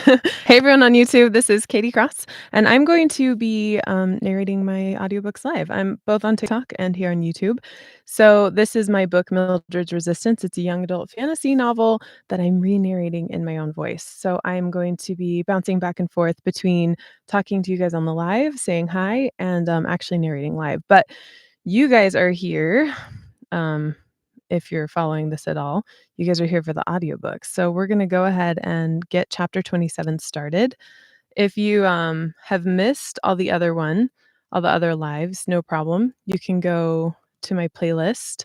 Hey everyone on YouTube, this is Katie Cross, and I'm going to be narrating my audiobooks live. I'm both on TikTok and here on YouTube. So, this is my book, Mildred's Resistance. It's a young adult fantasy novel that I'm re narrating in my own voice. So, I'm going to be bouncing back and forth between talking to you guys on the live, saying hi, and actually narrating live. But you guys are here. Um, if you're following this at all, you guys are here for the audiobook. So we're going to go ahead and get chapter 27 started. If you have missed all the other lives, no problem. You can go to my playlist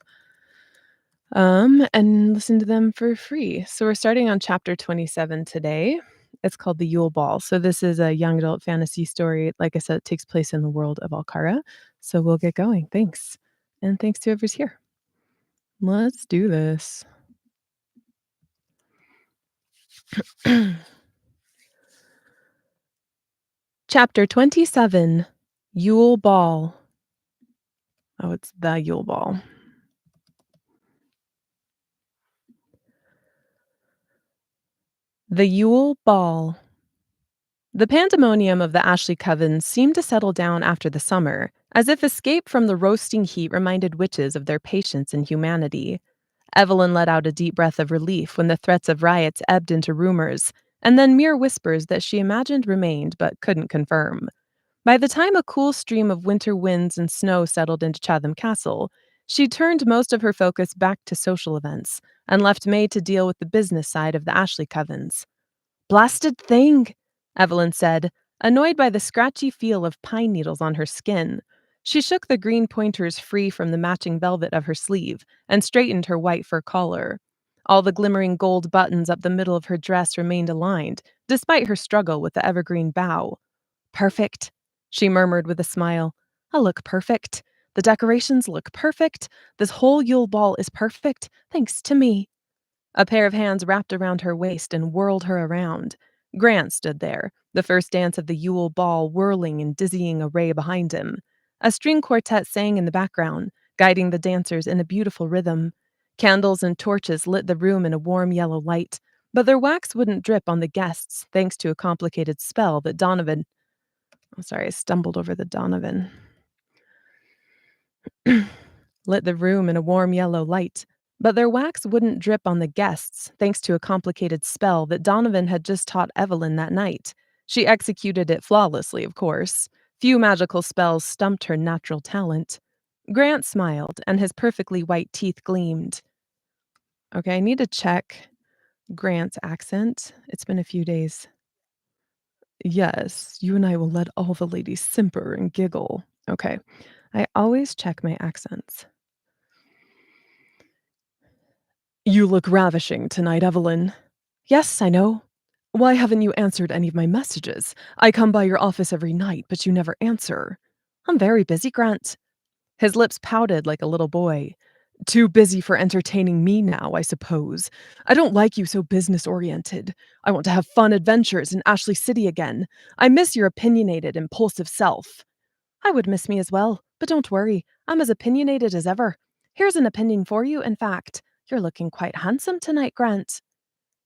and listen to them for free. So we're starting on chapter 27 today. It's called The Yule Ball. So this is a young adult fantasy story. Like I said, it takes place in the world of Alcara. So we'll get going. Thanks. And thanks to whoever's here. Let's do this. Chapter 27, Yule Ball. Oh, it's the Yule Ball. The Yule Ball. The pandemonium of the Ashley covens seemed to settle down after the summer, as if escape from the roasting heat reminded witches of their patience and humanity. Evelyn let out a deep breath of relief when the threats of riots ebbed into rumors, and then mere whispers that she imagined remained but couldn't confirm. By the time a cool stream of winter winds and snow settled into Chatham Castle, she turned most of her focus back to social events and left May to deal with the business side of the Ashley covens. Blasted thing, Evelyn said, annoyed by the scratchy feel of pine needles on her skin. She shook the green pointers free from the matching velvet of her sleeve and straightened her white fur collar. All the glimmering gold buttons up the middle of her dress remained aligned, despite her struggle with the evergreen bow. Perfect, she murmured with a smile. I look perfect. The decorations look perfect. This whole Yule Ball is perfect, thanks to me. A pair of hands wrapped around her waist and whirled her around. Grant stood there, the first dance of the Yule Ball whirling in dizzying array behind him. A string quartet sang in the background, guiding the dancers in a beautiful rhythm. Candles and torches lit the room in a warm yellow light, but their wax wouldn't drip on the guests thanks to a complicated spell that Donovan. Oh, sorry, I stumbled over the Donovan. Lit the room in a warm yellow light, but their wax wouldn't drip on the guests thanks to a complicated spell that Donovan had just taught Evelyn that night. She executed it flawlessly, of course. Few magical spells stumped her natural talent. Grant smiled, and his perfectly white teeth gleamed. Okay, I need to check Grant's accent. It's been a few days. Yes, you and I will let all the ladies simper and giggle. Okay, I always check my accents. You look ravishing tonight, Evelyn. Yes, I know. Why haven't you answered any of my messages? I come by your office every night, but you never answer. I'm very busy, Grant. His lips pouted like a little boy. Too busy for entertaining me now, I suppose. I don't like you so business-oriented. I want to have fun adventures in Ashley City again. I miss your opinionated, impulsive self. I would miss me as well, but don't worry. I'm as opinionated as ever. Here's an opinion for you, in fact. You're looking quite handsome tonight, Grant.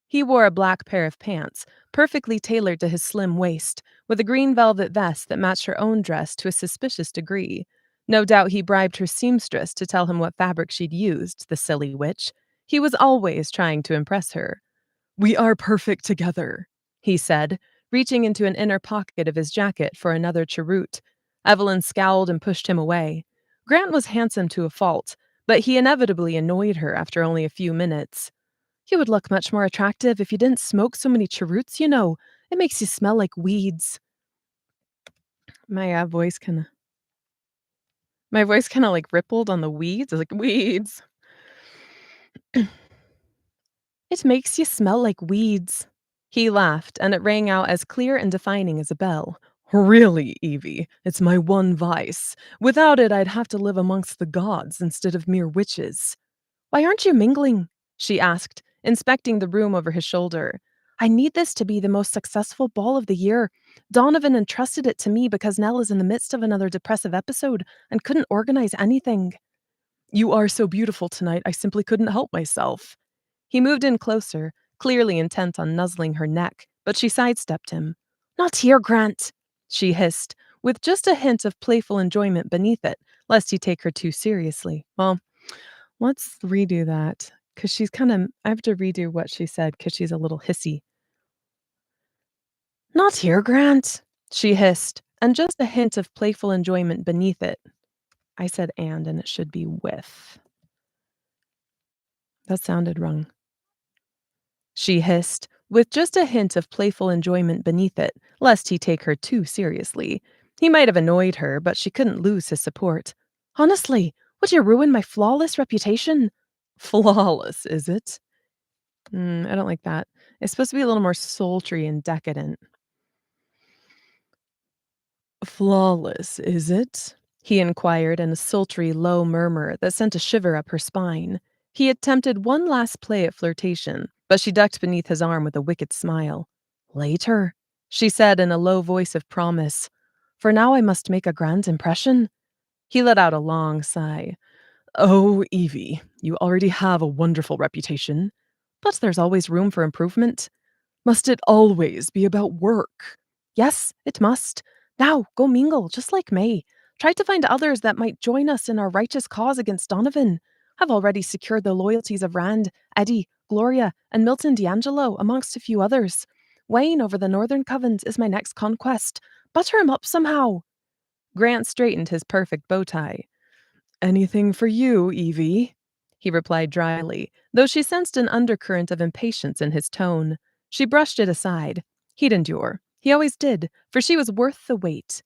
He wore a black pair of pants, perfectly tailored to his slim waist, with a green velvet vest that matched her own dress to a suspicious degree. No doubt he bribed her seamstress to tell him what fabric she'd used, the silly witch. He was always trying to impress her. We are perfect together, he said, reaching into an inner pocket of his jacket for another cheroot. Evelyn scowled and pushed him away. Grant was handsome to a fault, but he inevitably annoyed her after only a few minutes. You would look much more attractive if you didn't smoke so many cheroots, you know. It makes you smell like weeds. My voice kind of like rippled on the weeds. I was like, weeds. It makes you smell like weeds. He laughed, and it rang out as clear and defining as a bell. Really, Evie, it's my one vice. Without it, I'd have to live amongst the gods instead of mere witches. Why aren't you mingling? She asked, inspecting the room over his shoulder. I need this to be the most successful ball of the year. Donovan entrusted it to me because Nell is in the midst of another depressive episode and couldn't organize anything. You are so beautiful tonight, I simply couldn't help myself. He moved in closer, clearly intent on nuzzling her neck, but she sidestepped him. "Not here, Grant," she hissed, with just a hint of playful enjoyment beneath it, lest he take her too seriously. Well, let's redo that, because she's I have to redo what she said because she's a little hissy. "Not here, Grant," she hissed, and just a hint of playful enjoyment beneath it. I said and it should be with. That sounded wrong. She hissed, with just a hint of playful enjoyment beneath it, lest he take her too seriously. He might have annoyed her, but she couldn't lose his support. "Honestly, would you ruin my flawless reputation?" "Flawless, is it?" I don't like that. It's supposed to be a little more sultry and decadent. "Flawless, is it?" he inquired in a sultry, low murmur that sent a shiver up her spine. He attempted one last play at flirtation, but she ducked beneath his arm with a wicked smile. "Later," she said in a low voice of promise. "For now I must make a grand impression." He let out a long sigh. "Oh, Evie, you already have a wonderful reputation. But there's always room for improvement. Must it always be about work?" "Yes, it must. Now, go mingle, just like May. Try to find others that might join us in our righteous cause against Donovan. I've already secured the loyalties of Rand, Eddie, Gloria, and Milton D'Angelo, amongst a few others. Wayne over the Northern Covens is my next conquest. Butter him up somehow." Grant straightened his perfect bow tie. "Anything for you, Evie," he replied dryly, though she sensed an undercurrent of impatience in his tone. She brushed it aside. He'd endure. He always did, for she was worth the wait.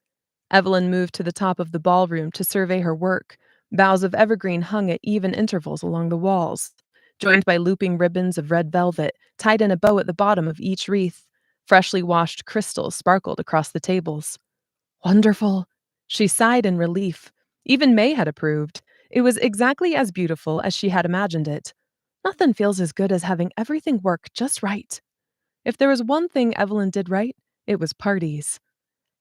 Evelyn moved to the top of the ballroom to survey her work. Boughs of evergreen hung at even intervals along the walls, joined by looping ribbons of red velvet tied in a bow at the bottom of each wreath. Freshly washed crystals sparkled across the tables. "Wonderful." She sighed in relief. Even May had approved. It was exactly as beautiful as she had imagined it. Nothing feels as good as having everything work just right. If there was one thing Evelyn did right, it was parties.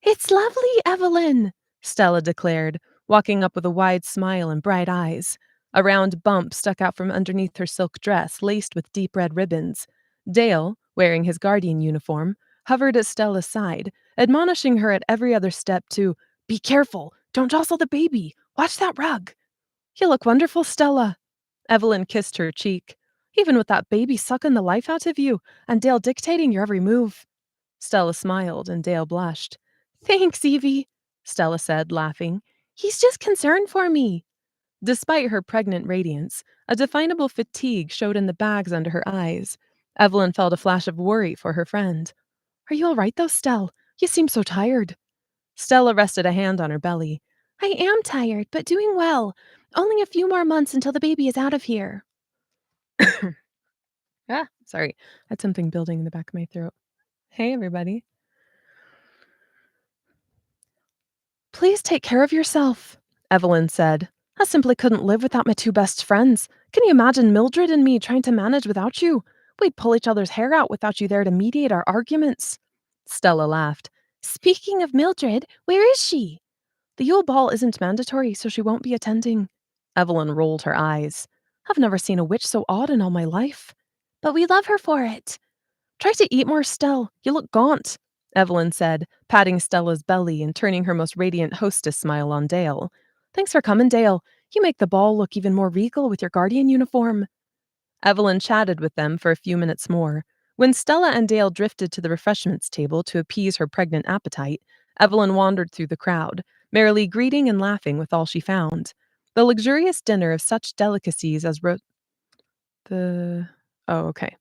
"It's lovely, Evelyn," Stella declared, walking up with a wide smile and bright eyes. A round bump stuck out from underneath her silk dress, laced with deep red ribbons. Dale, wearing his guardian uniform, hovered at Stella's side, admonishing her at every other step to "Be careful! Don't jostle the baby! Watch that rug!" "You look wonderful, Stella." Evelyn kissed her cheek. "Even with that baby sucking the life out of you, and Dale dictating your every move." Stella smiled, and Dale blushed. "Thanks, Evie," Stella said, laughing. "He's just concerned for me." Despite her pregnant radiance, a definable fatigue showed in the bags under her eyes. Evelyn felt a flash of worry for her friend. "Are you all right, though, Stell? You seem so tired." Stella rested a hand on her belly. "I am tired, but doing well. Only a few more months until the baby is out of here." Sorry. I had something building in the back of my throat. Hey, everybody. "Please take care of yourself," Evelyn said. "I simply couldn't live without my two best friends. Can you imagine Mildred and me trying to manage without you? We'd pull each other's hair out without you there to mediate our arguments." Stella laughed. "Speaking of Mildred, where is she?" "The Yule Ball isn't mandatory, so she won't be attending." Evelyn rolled her eyes. "I've never seen a witch so odd in all my life." "But we love her for it." "Try to eat more, Stell. You look gaunt," Evelyn said, patting Stella's belly and turning her most radiant hostess smile on Dale. "Thanks for coming, Dale. You make the ball look even more regal with your guardian uniform." Evelyn chatted with them for a few minutes more. When Stella and Dale drifted to the refreshments table to appease her pregnant appetite, Evelyn wandered through the crowd, merrily greeting and laughing with all she found. The luxurious dinner of such delicacies as the oh, okay.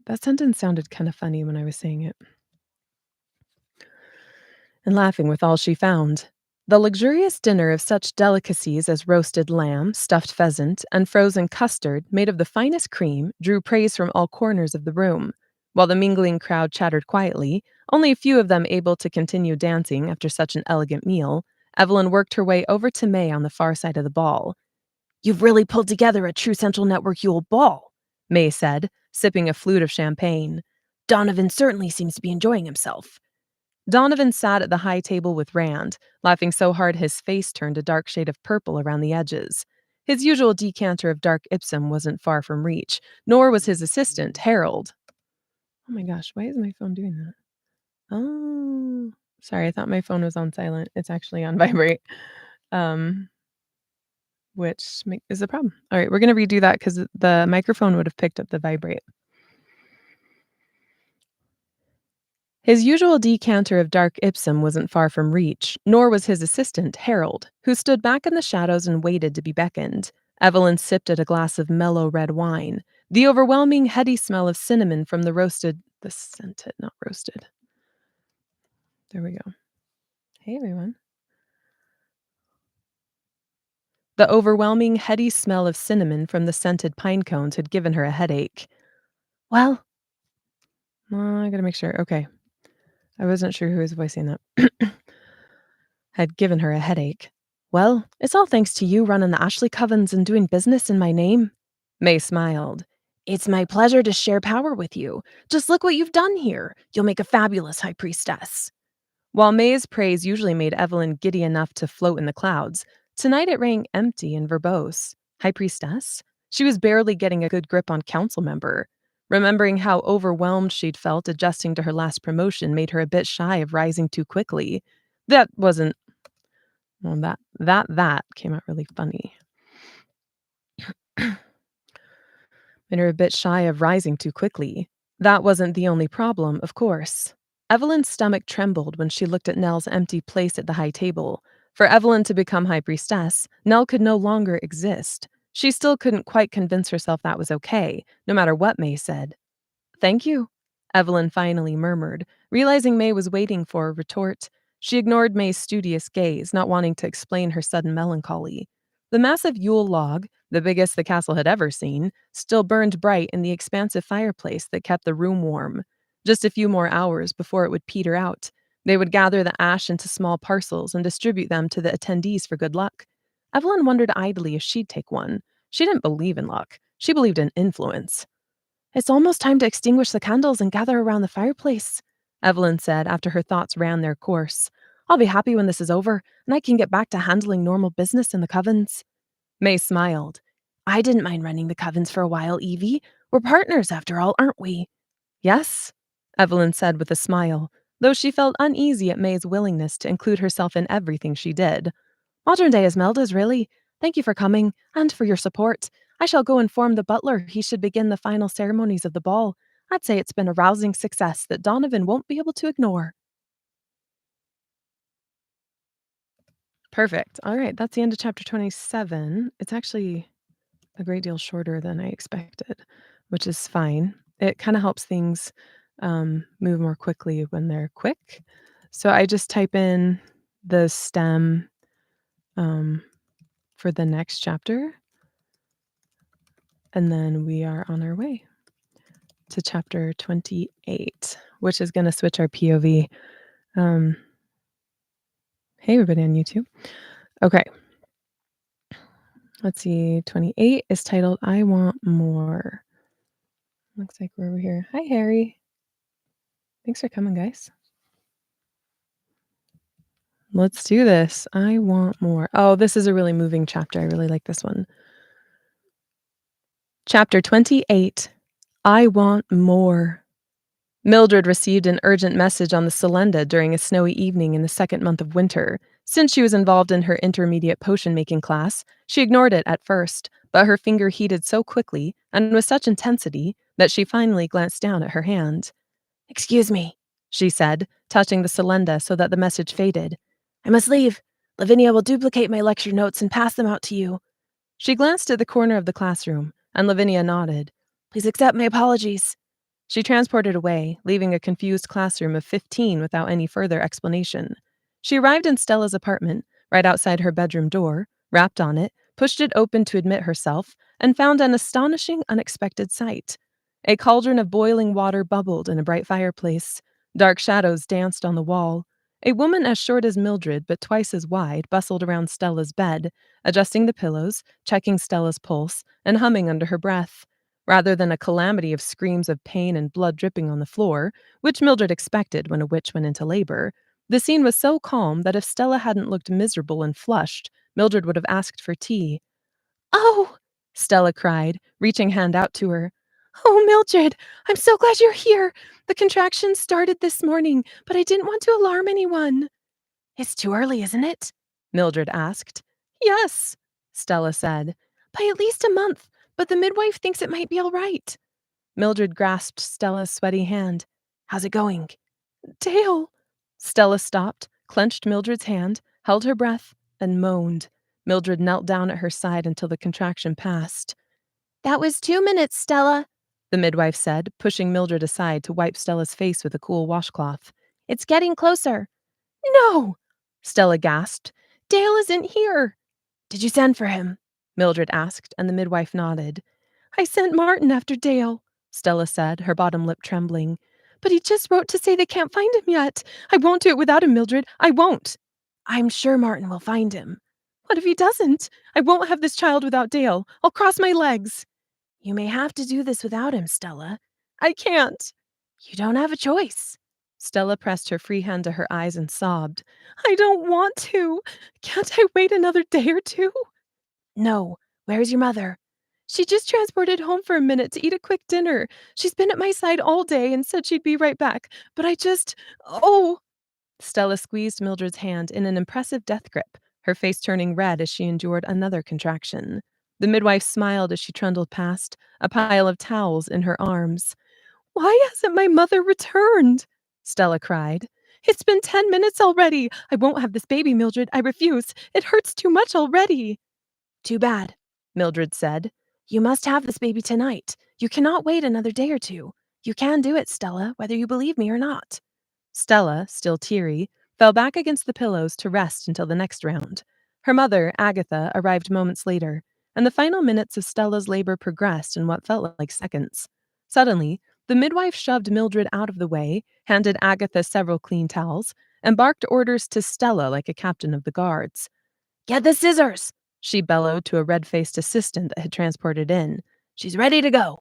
That sentence sounded kind of funny when I was saying it. And laughing with all she found. The luxurious dinner of such delicacies as roasted lamb, stuffed pheasant, and frozen custard made of the finest cream drew praise from all corners of the room. While the mingling crowd chattered quietly, only a few of them able to continue dancing after such an elegant meal, Evelyn worked her way over to May on the far side of the ball. "You've really pulled together a true Central Network Yule Ball," May said, sipping a flute of champagne. "Donovan certainly seems to be enjoying himself." Donovan sat at the high table with Rand, laughing so hard his face turned a dark shade of purple around the edges. His usual decanter of dark Ipsum wasn't far from reach, nor was his assistant, Harold. Oh my gosh, why is my phone doing that? Oh, sorry, I thought my phone was on silent. It's actually on vibrate, um, which is a problem. All right, we're gonna redo that because the microphone would have picked up the vibrate. His usual decanter of dark Ipsum wasn't far from reach, nor was his assistant, Harold, who stood back in the shadows and waited to be beckoned. Evelyn sipped at a glass of mellow red wine. The overwhelming, heady smell of cinnamon from the scented, not roasted. There we go. Hey, everyone. The overwhelming, heady smell of cinnamon from the scented pine cones had given her a headache. Well, I gotta make sure. Okay. I wasn't sure who was voicing that. Had given her a headache. Well, it's all thanks to you running the Ashley Covens and doing business in my name. May smiled. It's my pleasure to share power with you. Just look what you've done here. You'll make a fabulous high priestess. While May's praise usually made Evelyn giddy enough to float in the clouds, tonight it rang empty and verbose. High priestess? She was barely getting a good grip on council member. Remembering how overwhelmed she'd felt adjusting to her last promotion made her a bit shy of rising too quickly. That wasn't well, that came out really funny. Made her a bit shy of rising too quickly. That wasn't the only problem, of course. Evelyn's stomach trembled when she looked at Nell's empty place at the high table. For Evelyn to become high priestess, Nell could no longer exist. She still couldn't quite convince herself that was okay, no matter what May said. Thank you, Evelyn finally murmured, realizing May was waiting for a retort. She ignored May's studious gaze, not wanting to explain her sudden melancholy. The massive Yule log, the biggest the castle had ever seen, still burned bright in the expansive fireplace that kept the room warm. Just a few more hours before it would peter out. They would gather the ash into small parcels and distribute them to the attendees for good luck. Evelyn wondered idly if she'd take one. She didn't believe in luck. She believed in influence. It's almost time to extinguish the candles and gather around the fireplace, Evelyn said after her thoughts ran their course. I'll be happy when this is over, and I can get back to handling normal business in the covens. May smiled. I didn't mind running the covens for a while, Evie. We're partners after all, aren't we? Yes, Evelyn said with a smile, though she felt uneasy at May's willingness to include herself in everything she did. Modern day Esmeralda's really. Thank you for coming, and for your support. I shall go inform the butler he should begin the final ceremonies of the ball. I'd say it's been a rousing success that Donovan won't be able to ignore. Perfect. All right, that's the end of chapter 27. It's actually a great deal shorter than I expected, which is fine. It kind of helps things move more quickly when they're quick. So I just type in the stem um, for the next chapter, and then we are on our way to chapter 28, which is going to switch our POV. Um, hey, everybody on YouTube. Okay. Let's see. 28 is titled I Want More. Looks like we're over here. Hi, Harry. Thanks for coming, guys. Let's do this. I want more. Oh, this is a really moving chapter. I really like this one. Chapter 28. I want more. Mildred received an urgent message on the Solenda during a snowy evening in the second month of winter. Since she was involved in her intermediate potion-making class, she ignored it at first, but her finger heated so quickly and with such intensity that she finally glanced down at her hand. Excuse me, she said, touching the Solenda so that the message faded. I must leave. Lavinia will duplicate my lecture notes and pass them out to you. She glanced at the corner of the classroom, and Lavinia nodded. Please accept my apologies. She transported away, leaving a confused classroom of 15 without any further explanation. She arrived in Stella's apartment, right outside her bedroom door, rapped on it, pushed it open to admit herself, and found an astonishing, unexpected sight. A cauldron of boiling water bubbled in a bright fireplace. Dark shadows danced on the wall. A woman as short as Mildred, but twice as wide, bustled around Stella's bed, adjusting the pillows, checking Stella's pulse, and humming under her breath. Rather than a calamity of screams of pain and blood dripping on the floor, which Mildred expected when a witch went into labor, the scene was so calm that if Stella hadn't looked miserable and flushed, Mildred would have asked for tea. Oh! Stella cried, reaching hand out to her. Oh, Mildred, I'm so glad you're here. The contractions started this morning, but I didn't want to alarm anyone. It's too early, isn't it? Mildred asked. Yes, Stella said. By at least a month, but the midwife thinks it might be all right. Mildred grasped Stella's sweaty hand. How's it going? Dale. Stella stopped, clenched Mildred's hand, held her breath, and moaned. Mildred knelt down at her side until the contraction passed. That was 2 minutes, Stella, the midwife said, pushing Mildred aside to wipe Stella's face with a cool washcloth. It's getting closer. No, Stella gasped. Dale isn't here. Did you send for him? Mildred asked, and the midwife nodded. I sent Martin after Dale, Stella said, her bottom lip trembling. But he just wrote to say they can't find him yet. I won't do it without him, Mildred. I won't. I'm sure Martin will find him. What if he doesn't? I won't have this child without Dale. I'll cross my legs. You may have to do this without him, Stella. I can't. You don't have a choice. Stella pressed her free hand to her eyes and sobbed. I don't want to. Can't I wait another day or two? No. Where's your mother? She just transported home for a minute to eat a quick dinner. She's been at my side all day and said she'd be right back. But I just. Oh! Stella squeezed Mildred's hand in an impressive death grip, her face turning red as she endured another contraction. The midwife smiled as she trundled past, a pile of towels in her arms. Why hasn't my mother returned? Stella cried. It's been 10 minutes already. I won't have this baby, Mildred. I refuse. It hurts too much already. Too bad, Mildred said. You must have this baby tonight. You cannot wait another day or two. You can do it, Stella, whether you believe me or not. Stella, still teary, fell back against the pillows to rest until the next round. Her mother, Agatha, arrived moments later, and the final minutes of Stella's labor progressed in what felt like seconds. Suddenly, the midwife shoved Mildred out of the way, handed Agatha several clean towels, and barked orders to Stella like a captain of the guards. Get the scissors, she bellowed to a red-faced assistant that had transported in. She's ready to go.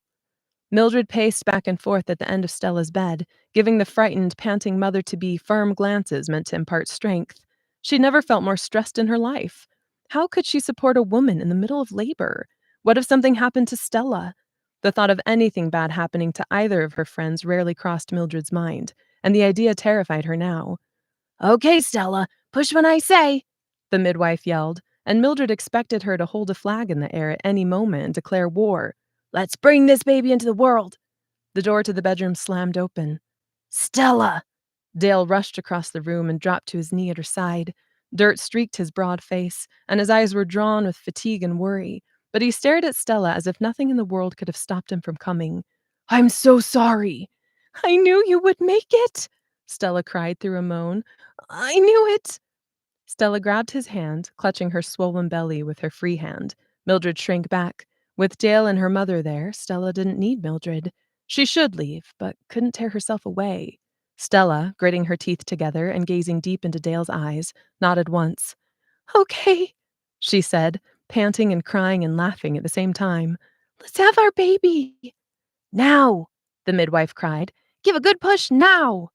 Mildred paced back and forth at the end of Stella's bed, giving the frightened, panting mother-to-be firm glances meant to impart strength. She'd never felt more stressed in her life. How could she support a woman in the middle of labor? What if something happened to Stella? The thought of anything bad happening to either of her friends rarely crossed Mildred's mind, and the idea terrified her now. Okay, Stella, push when I say, the midwife yelled, and Mildred expected her to hold a flag in the air at any moment and declare war. Let's bring this baby into the world. The door to the bedroom slammed open. Stella! Dale rushed across the room and dropped to his knee at her side. Dirt streaked his broad face, and his eyes were drawn with fatigue and worry, but he stared at Stella as if nothing in the world could have stopped him from coming. I'm so sorry. I knew you would make it, Stella cried through a moan. I knew it. Stella grabbed his hand, clutching her swollen belly with her free hand. Mildred shrank back. With Dale and her mother there, Stella didn't need Mildred. She should leave, but couldn't tear herself away. Stella, gritting her teeth together and gazing deep into Dale's eyes, nodded once. Okay, she said, panting and crying and laughing at the same time. Let's have our baby. Now, the midwife cried. Give a good push now.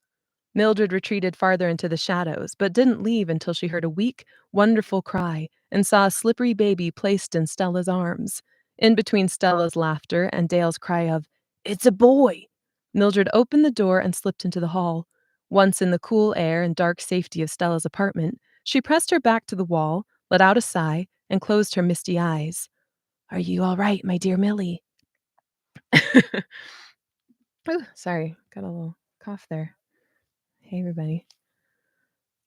Mildred retreated farther into the shadows, but didn't leave until she heard a weak, wonderful cry and saw a slippery baby placed in Stella's arms. In between Stella's laughter and Dale's cry of, It's a boy! Mildred opened the door and slipped into the hall. Once in the cool air and dark safety of Stella's apartment, she pressed her back to the wall, let out a sigh, and closed her misty eyes. Are you all right, my dear Millie? Ooh, sorry, got a little cough there. Hey, everybody.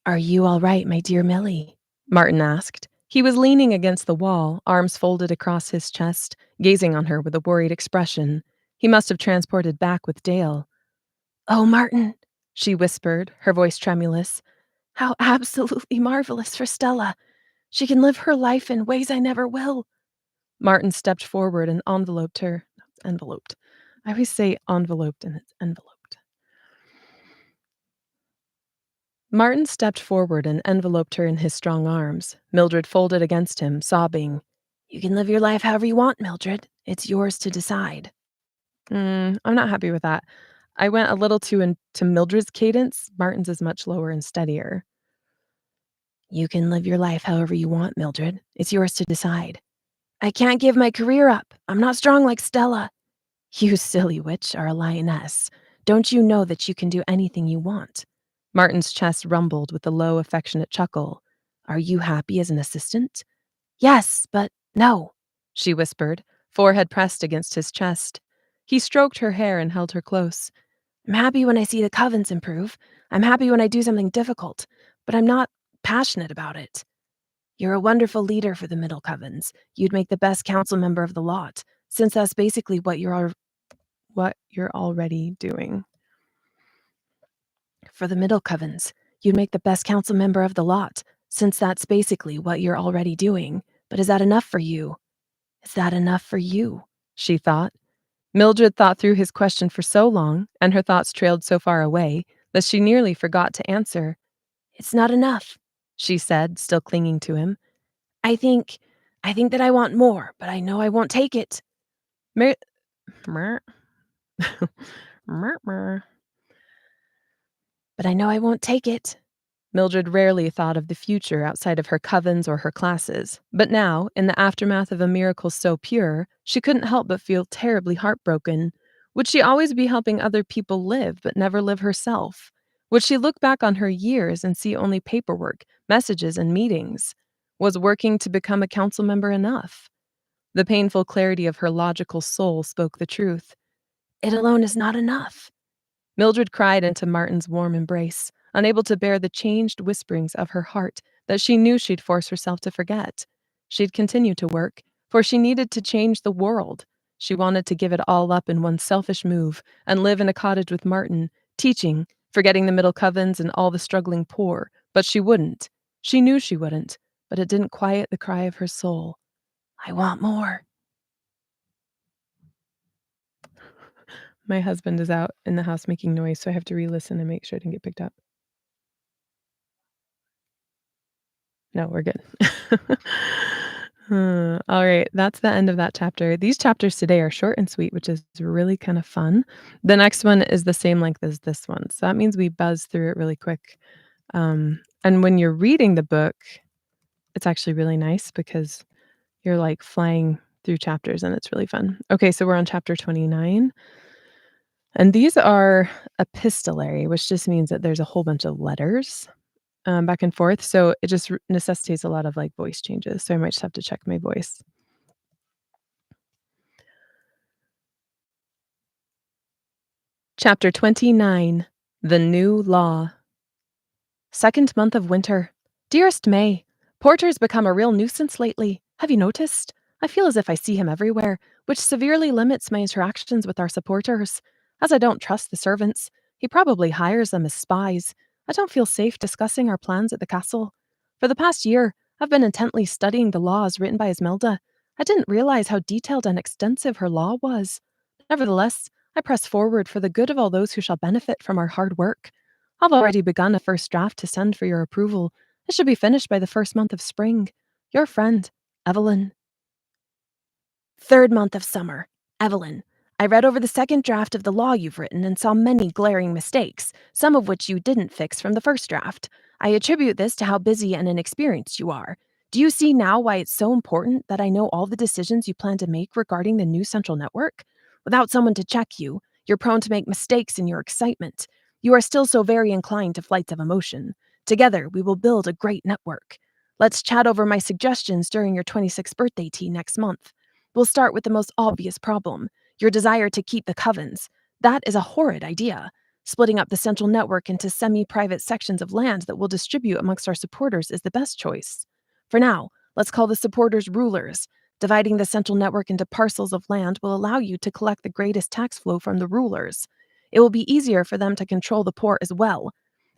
Are you all right, my dear Millie? Martin asked. He was leaning against the wall, arms folded across his chest, gazing on her with a worried expression. He must have transported back with Dale. Oh, Martin, she whispered, her voice tremulous. How absolutely marvelous for Stella. She can live her life in ways I never will. Martin stepped forward and enveloped her. Enveloped. I always say enveloped and it's enveloped. Martin stepped forward and enveloped her in his strong arms. Mildred folded against him, sobbing. You can live your life however you want, Mildred. It's yours to decide. I'm not happy with that. I went a little too into Mildred's cadence. Martin's is much lower and steadier. You can live your life however you want, Mildred. It's yours to decide. I can't give my career up. I'm not strong like Stella. You silly witch are a lioness. Don't you know that you can do anything you want? Martin's chest rumbled with a low, affectionate chuckle. Are you happy as an assistant? Yes, but no, she whispered, forehead pressed against his chest. He stroked her hair and held her close. I'm happy when I see the covens improve. I'm happy when I do something difficult, but I'm not passionate about it. You're a wonderful leader for the middle covens. You'd make the best council member of the lot, since that's basically what you're already doing. For the middle covens, you'd make the best council member of the lot, since that's basically what you're already doing. But is that enough for you? Is that enough for you? She thought. Mildred thought through his question for so long, and her thoughts trailed so far away, that she nearly forgot to answer. It's not enough, she said, still clinging to him. I think I think that I want more, but I know I won't take it. Mer- mer- mer- mer. But I know I won't take it. Mildred rarely thought of the future outside of her covens or her classes, but now, in the aftermath of a miracle so pure, she couldn't help but feel terribly heartbroken. Would she always be helping other people live, but never live herself? Would she look back on her years and see only paperwork, messages, and meetings? Was working to become a council member enough? The painful clarity of her logical soul spoke the truth. It alone is not enough. Mildred cried into Martin's warm embrace, unable to bear the changed whisperings of her heart that she knew she'd force herself to forget. She'd continue to work, for she needed to change the world. She wanted to give it all up in one selfish move and live in a cottage with Martin, teaching, forgetting the middle covens and all the struggling poor, but she wouldn't. She knew she wouldn't, but it didn't quiet the cry of her soul. I want more. My husband is out in the house making noise, so I have to re-listen and make sure it didn't get picked up. No, we're good. Alright, that's the end of that chapter. These chapters today are short and sweet, which is really kind of fun. The next one is the same length as this one, so that means we buzz through it really quick. And when you're reading the book, it's actually really nice because you're, like, flying through chapters, and it's really fun. Okay, so we're on chapter 29, and these are epistolary, which just means that there's a whole bunch of letters back and forth. So it just necessitates a lot of like voice changes. So I might just have to check my voice. Chapter 29. The New Law. Second month of winter. Dearest May, Porter's become a real nuisance lately. Have you noticed? I feel as if I see him everywhere, which severely limits my interactions with our supporters. As I don't trust the servants, he probably hires them as spies. I don't feel safe discussing our plans at the castle. For the past year, I've been intently studying the laws written by Esmelda. I didn't realize how detailed and extensive her law was. Nevertheless, I press forward for the good of all those who shall benefit from our hard work. I've already begun a first draft to send for your approval. It should be finished by the first month of spring. Your friend, Evelyn. Third month of summer. Evelyn. I read over the second draft of the law you've written and saw many glaring mistakes, some of which you didn't fix from the first draft. I attribute this to how busy and inexperienced you are. Do you see now why it's so important that I know all the decisions you plan to make regarding the new central network? Without someone to check you, you're prone to make mistakes in your excitement. You are still so very inclined to flights of emotion. Together, we will build a great network. Let's chat over my suggestions during your 26th birthday tea next month. We'll start with the most obvious problem, your desire to keep the covens. That is a horrid idea. Splitting up the central network into semi-private sections of land that we'll distribute amongst our supporters is the best choice. For now, let's call the supporters rulers. Dividing the central network into parcels of land will allow you to collect the greatest tax flow from the rulers. It will be easier for them to control the poor as well.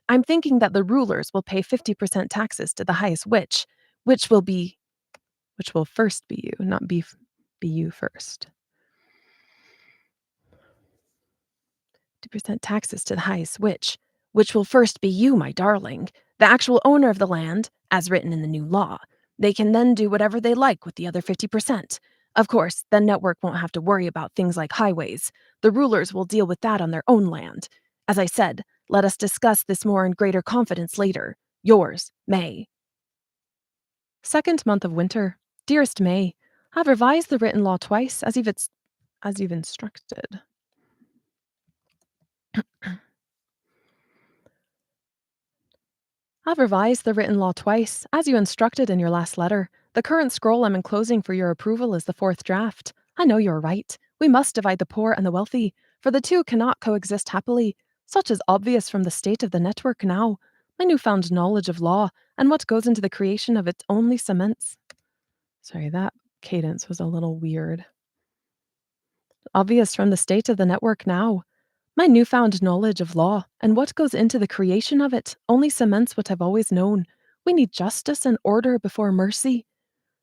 I'm thinking that the rulers will pay 50% taxes to the highest which will first be you, not be you first. 50% taxes to the highest which will first be you, my darling, the actual owner of the land, as written in the new law. They can then do whatever they like with the other 50%. Of course, the network won't have to worry about things like highways. The rulers will deal with that on their own land. As I said, let us discuss this more in greater confidence later. Yours, May. Second month of winter. Dearest May, I've revised the written law twice, as if it's as you've instructed. I've revised the written law twice, as you instructed in your last letter. The current scroll I'm enclosing for your approval is the fourth draft. I know you're right. We must divide the poor and the wealthy, for the two cannot coexist happily. Such is obvious from the state of the network now. My newfound knowledge of law and what goes into the creation of it only cements. Sorry, that cadence was a little weird. Obvious from the state of the network now. My newfound knowledge of law and what goes into the creation of it only cements what I've always known. We need justice and order before mercy.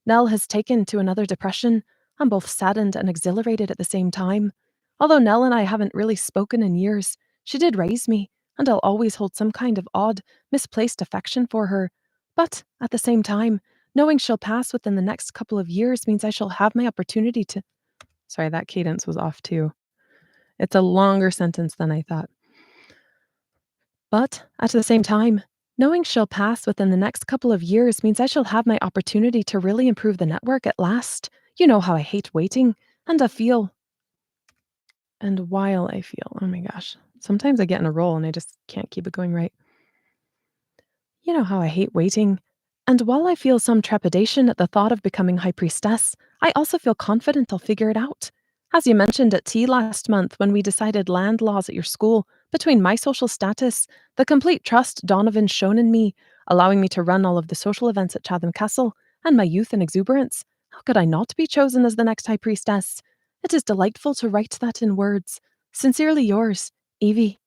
Nell has taken to another depression. I'm both saddened and exhilarated at the same time. Although Nell and I haven't really spoken in years, she did raise me, and I'll always hold some kind of odd, misplaced affection for her. But at the same time, knowing she'll pass within the next couple of years means I shall have my opportunity to. Sorry, that cadence was off too. It's a longer sentence than I thought. But at the same time, knowing she'll pass within the next couple of years means I shall have my opportunity to really improve the network at last. You know how I hate waiting, and I feel. And while I feel, oh my gosh, sometimes I get in a roll and I just can't keep it going right. You know how I hate waiting. And while I feel some trepidation at the thought of becoming High Priestess, I also feel confident I'll figure it out. As you mentioned at tea last month when we decided land laws at your school, between my social status, the complete trust Donovan's shown in me, allowing me to run all of the social events at Chatham Castle, and my youth and exuberance, how could I not be chosen as the next High Priestess? It is delightful to write that in words. Sincerely yours, Evie.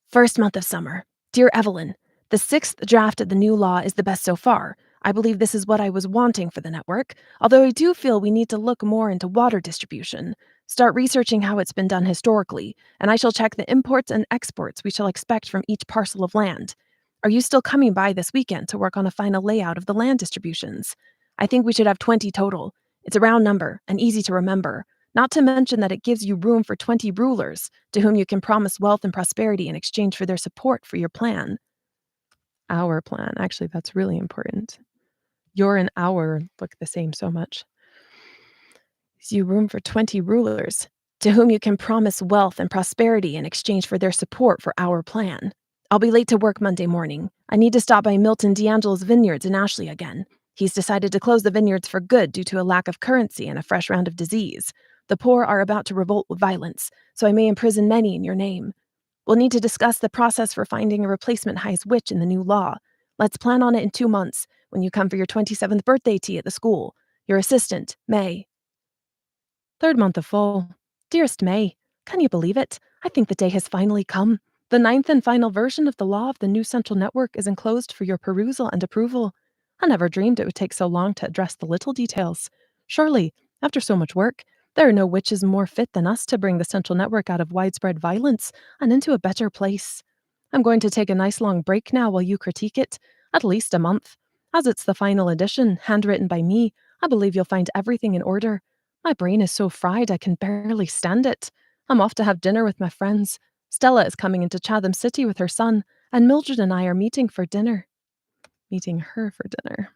First month of summer. Dear Evelyn, the sixth draft of the new law is the best so far. I believe this is what I was wanting for the network, although I do feel we need to look more into water distribution. Start researching how it's been done historically, and I shall check the imports and exports we shall expect from each parcel of land. Are you still coming by this weekend to work on a final layout of the land distributions? I think we should have 20 total. It's a round number and easy to remember. Not to mention that it gives you room for 20 rulers, to whom you can promise wealth and prosperity in exchange for their support for your plan. Our plan. Actually, that's really important. Your and our look the same so much. Gives you room for 20 rulers, to whom you can promise wealth and prosperity in exchange for their support for our plan. I'll be late to work Monday morning. I need to stop by Milton D'Angelo's vineyards in Ashley again. He's decided to close the vineyards for good due to a lack of currency and a fresh round of disease. The poor are about to revolt with violence, so I may imprison many in your name. We'll need to discuss the process for finding a replacement highest witch in the new law. Let's plan on it in 2 months, when you come for your 27th birthday tea at the school. Your assistant, May. Third month of fall. Dearest May, can you believe it? I think the day has finally come. The ninth and final version of the law of the new central network is enclosed for your perusal and approval. I never dreamed it would take so long to address the little details. Surely, after so much work, there are no witches more fit than us to bring the central network out of widespread violence and into a better place. I'm going to take a nice long break now while you critique it, at least a month. As it's the final edition, handwritten by me, I believe you'll find everything in order. My brain is so fried I can barely stand it. I'm off to have dinner with my friends. Stella is coming into Chatham City with her son, and Mildred and I are meeting for dinner. Meeting her for dinner.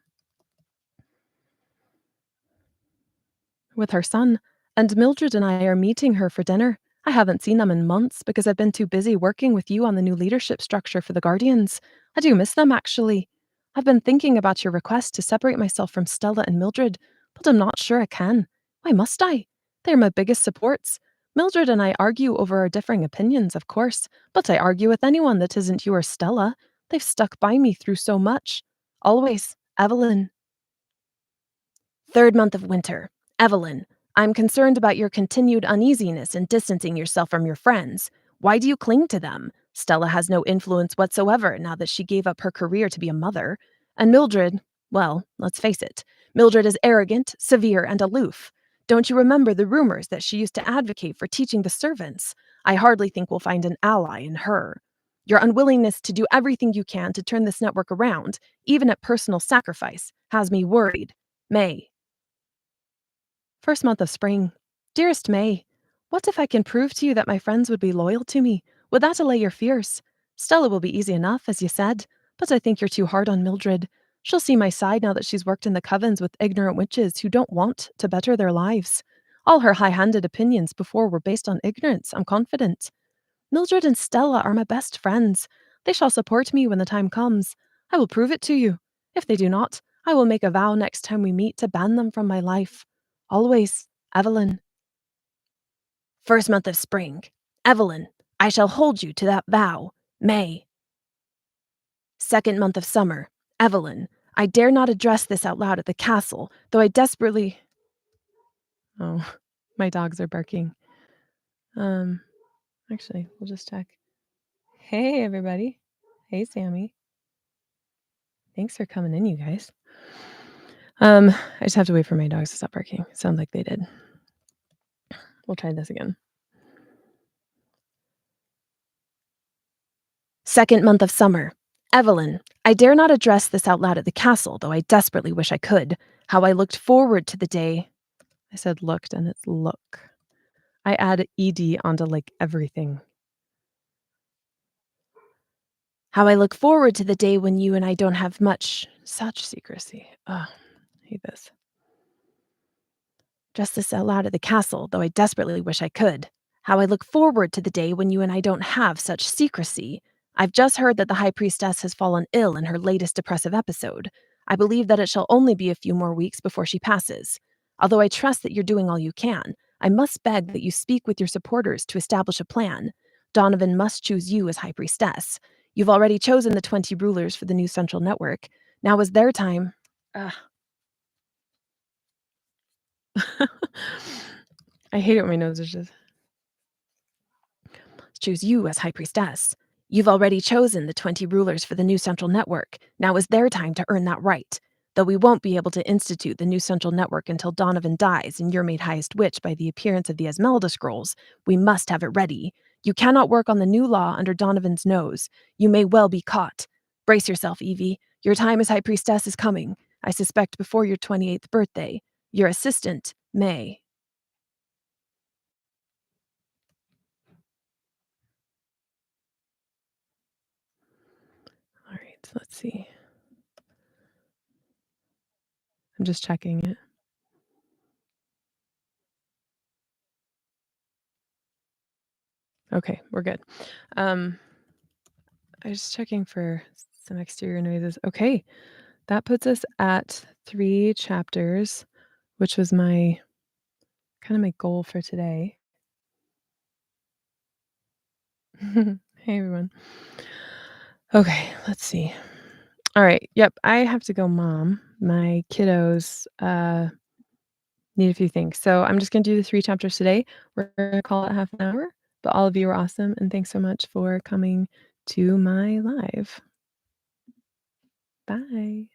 With her son, and Mildred and I are meeting her for dinner. I haven't seen them in months because I've been too busy working with you on the new leadership structure for the Guardians. I do miss them, actually. I've been thinking about your request to separate myself from Stella and Mildred, but I'm not sure I can. Why must I? They're my biggest supports. Mildred and I argue over our differing opinions, of course, but I argue with anyone that isn't you or Stella. They've stuck by me through so much. Always, Evelyn. Third month of winter. Evelyn, I'm concerned about your continued uneasiness in distancing yourself from your friends. Why do you cling to them? Stella has no influence whatsoever now that she gave up her career to be a mother. And Mildred, well, let's face it, Mildred is arrogant, severe, and aloof. Don't you remember the rumors that she used to advocate for teaching the servants? I hardly think we'll find an ally in her. Your unwillingness to do everything you can to turn this network around, even at personal sacrifice, has me worried. May. First month of spring. Dearest May, what if I can prove to you that my friends would be loyal to me? Would that allay your fears? Stella will be easy enough, as you said, but I think you're too hard on Mildred. She'll see my side now that she's worked in the covens with ignorant witches who don't want to better their lives. All her high-handed opinions before were based on ignorance, I'm confident. Mildred and Stella are my best friends. They shall support me when the time comes. I will prove it to you. If they do not, I will make a vow next time we meet to ban them from my life. Always, Evelyn. First month of spring. Evelyn, I shall hold you to that vow. May. Second month of summer. Evelyn, I dare not address this out loud at the castle, though I desperately. Oh, my dogs are barking. Um, Actually, we'll just check. Hey, everybody. Hey, Sammy. Thanks for coming in, you guys. I just have to wait for my dogs to stop barking. Sounds like they did. We'll try this again. Second month of summer. Evelyn, I dare not address this out loud at the castle, though I desperately wish I could. How I looked forward to the day. I said looked, and it's look. I add ed onto like everything. How I look forward to the day when you and I don't have such secrecy. Ugh, I hate this. Just this out loud at the castle, though I desperately wish I could. How I look forward to the day when you and I don't have such secrecy. I've just heard that the High Priestess has fallen ill in her latest depressive episode. I believe that it shall only be a few more weeks before she passes. Although I trust that you're doing all you can, I must beg that you speak with your supporters to establish a plan. Donovan must choose you as High Priestess. You've already chosen the 20 rulers for the new central network. Now is their time. Ugh. I hate it when my nose is just. Choose you as High Priestess. You've already chosen the 20 rulers for the new central network. Now is their time to earn that right. Though we won't be able to institute the new central network until Donovan dies and you're made highest witch by the appearance of the Esmeralda scrolls, we must have it ready. You cannot work on the new law under Donovan's nose. You may well be caught. Brace yourself, Evie. Your time as High Priestess is coming. I suspect before your 28th birthday. Your assistant, May. All right, let's see. I'm just checking it. Okay, we're good. Um, I was checking for some exterior noises. Okay, that puts us at 3 chapters, which was my kind of my goal for today. Hey, everyone. Okay, let's see. All right, yep, I have to go, Mom. My kiddos, need a few things. So I'm just gonna do the 3 chapters today. We're gonna call it half an hour, but all of you are awesome, and thanks so much for coming to my live. Bye.